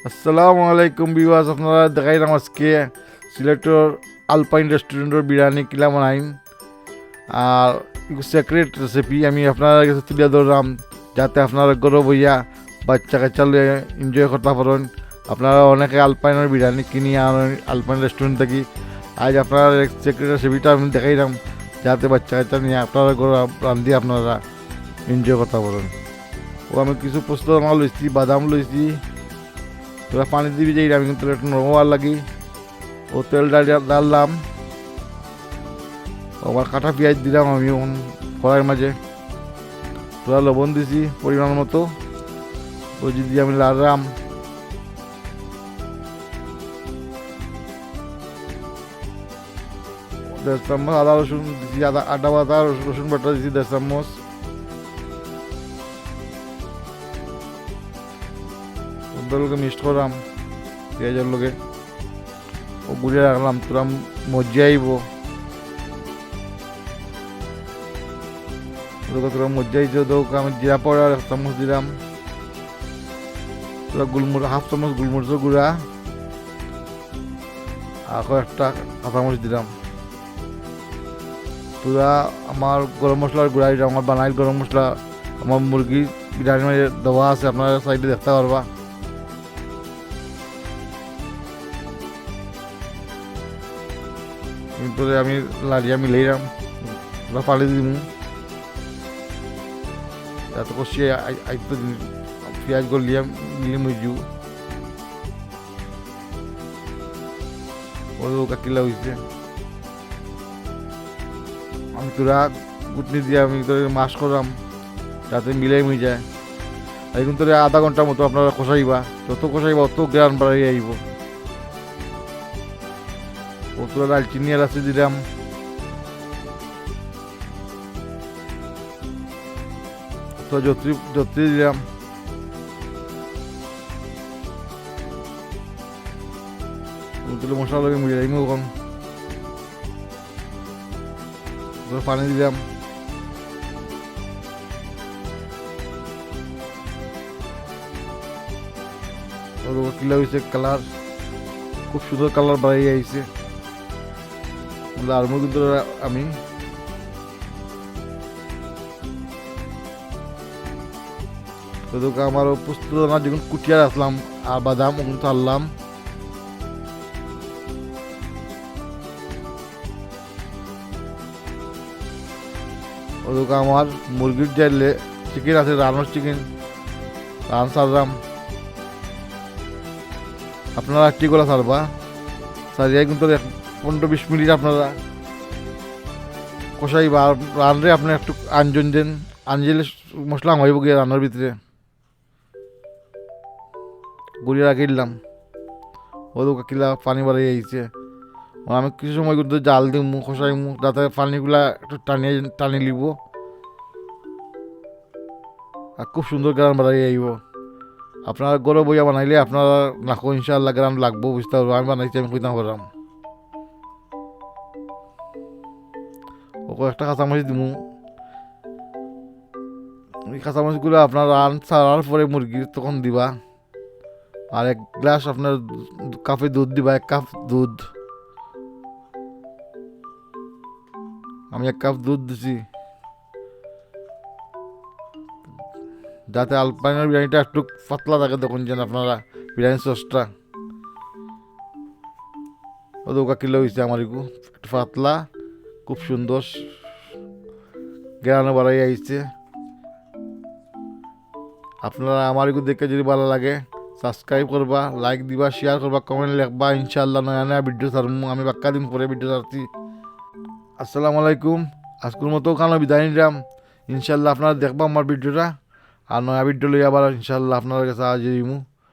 আসসালামু আলাইকুম ভিউয়ার্স, আপনারা দেখাইলাম আজকে সিলেটের আলপাইন রেস্টুরেন্টের বিরিয়ানি কিলা বানাইম। আর সিক্রেট রেসিপি আমি আপনার কাছে তুলে ধরলাম, যাতে আপনারা গরব হইয়া বাচ্চা কাচ্চা লিয়ে এনজয় করতে পারেন। আপনারা অনেকে আলপাইনের বিরিয়ানি কিনি আনেন আলপাইন রেস্টুরেন্ট থেকে। আজ আপনারা সিক্রেট রেসিপিটা আমি দেখাইলাম, যাতে বাচ্চা কাচ্চা নিয়ে আপনারা গরব রান্ধি আপনারা এনজয় করতে পারেন। ও আমি কিছু প্রস্তুত আমার লইছি, বাদাম লইছি, তোরা পানি দিবি যাই আমি কিন্তু একটু নরম হওয়ার লাগি। ও তেল ডাললাম, আবার কাটা পেঁয়াজ দিলাম আমি কড়াইয়ের মাঝে। তোরা লবণ দিছি পরিমাণ মতো, ও যদি আমি লাড়লাম। দেড় চামচ আদা রসুন দিছি, আদা বাটা রসুন বাটা দিছি 1.5 চামচ। ওগুলোকে মিক্সড করলাম পেঁয়াজের লগে, ও গুড়িয়ে রাখলাম। তোরা মজিয়ে আইব, তোরা মজিয়ে আমি জিরা পাউডার 1 চামচ দিলাম। তোরা গোলমরিচ 1/2 চামচ গোলমরিচের গুঁড়া, আর একটা কাঁচামরিচ দিলাম। তোরা আমার গরম মশলার গুঁড়া, এটা আমার বানাইল গরম মশলা, আমার মুরগি বিরিয়ানির মাঝে দেওয়া আছে, আপনারা সাইডে দেখতে পারবা। ভিতরে আমি লাড়িয়া মিলাইলাম, পানি দিব এত কষিয়ে আইতো পেঁয়াজ গলিয়া মিলে মজু ও কাটিলা হয়েছে। আমি তোরা গুটনি দিয়ে আমি তোর মাছ করাম, যাতে মিলাই মিল যায়। এখন তোর আধা ঘন্টার মতো আপনারা কষাইবা, যত কষাইবা অত গ্রান বাড়াই আইব। ও তোরা দালচিনি এলাচি দিলাম, তো যত্রি দিলাম। মশলা লাগে মিলাই কম, পানি দিলাম। কিলা হয়েছে কালার, খুব সুন্দর কালার বাড়াই আইছে। আর কিন্তু আমি আমার প্রস্তুত যখন কুটিয়া রাখলাম আর বাদাম কিন্তু আনলাম। ওদিকে আমার মুরগির যে চিকেন আছে, রান্নার চিকেন রান সারলাম। আপনারা একটি করে সারবা, সারিয়ে কিন্তু 15-20 মিনিট আপনারা কষাইবা। আর রানরে আপনার একটু আঞ্জন দেন, আঞ্জলে মশলা হইব গিয়ে রান্নার ভিতরে গুড়িয়ে রাখি দিলাম। ওদিকে কিলা পানি বাড়িয়ে আইছে, আমি কিছু সময় কিন্তু জাল দিই কষাই যাতে পানিগুলা একটু টানি লিব, আর খুব সুন্দর গ্রাম বাড়াই আইব। আপনারা গরম বইয়া বানাইলে আপনারা নাকো ইনশাআল্লাহ গ্রাম লাগবো, বুঝতে পারবো। আমি বানাইছি, আমি কইতাম পারলাম। ও একটা কাঁচামরিচ দিমু, এই কাঁচামরিচগুলো আপনার রান ছাড়ার পরে মুরগির তখন দিবা। আর 1 গ্লাস আপনার কাপে দুধ দিবা, 1 কাপ দুধ। আমি 1 কাপ দুধ দিছি, যাতে আলপাইনের বিরিয়ানিটা একটু পাতলা থাকে। তখন যেন আপনারা বিরিয়ানি সসটা ওদৌকা কিলো হয়েছে আমার একটু পাতলা, খুব সুন্দর গ্রানো বাড়াই আইছে। আপনারা আমার একটু দেখে যদি ভালো লাগে সাবস্ক্রাইব করবা, লাইক দিবা, শেয়ার করবা, কমেন্ট লিখবা। ইনশাআল্লাহ নয়া নয়া ভিডিও ছাড়বো আমি, বাক্কা দিন পরে ভিডিও ছাড়ছি। আসসালামু আলাইকুম, আজকের মতো কানো বিদায় নিলাম। ইনশাআল্লাহ আপনারা দেখবা আমার ভিডিওটা, আর নয়া ভিডিও লই আবার ইনশাআল্লাহ আপনার কাছে আজ দিমু।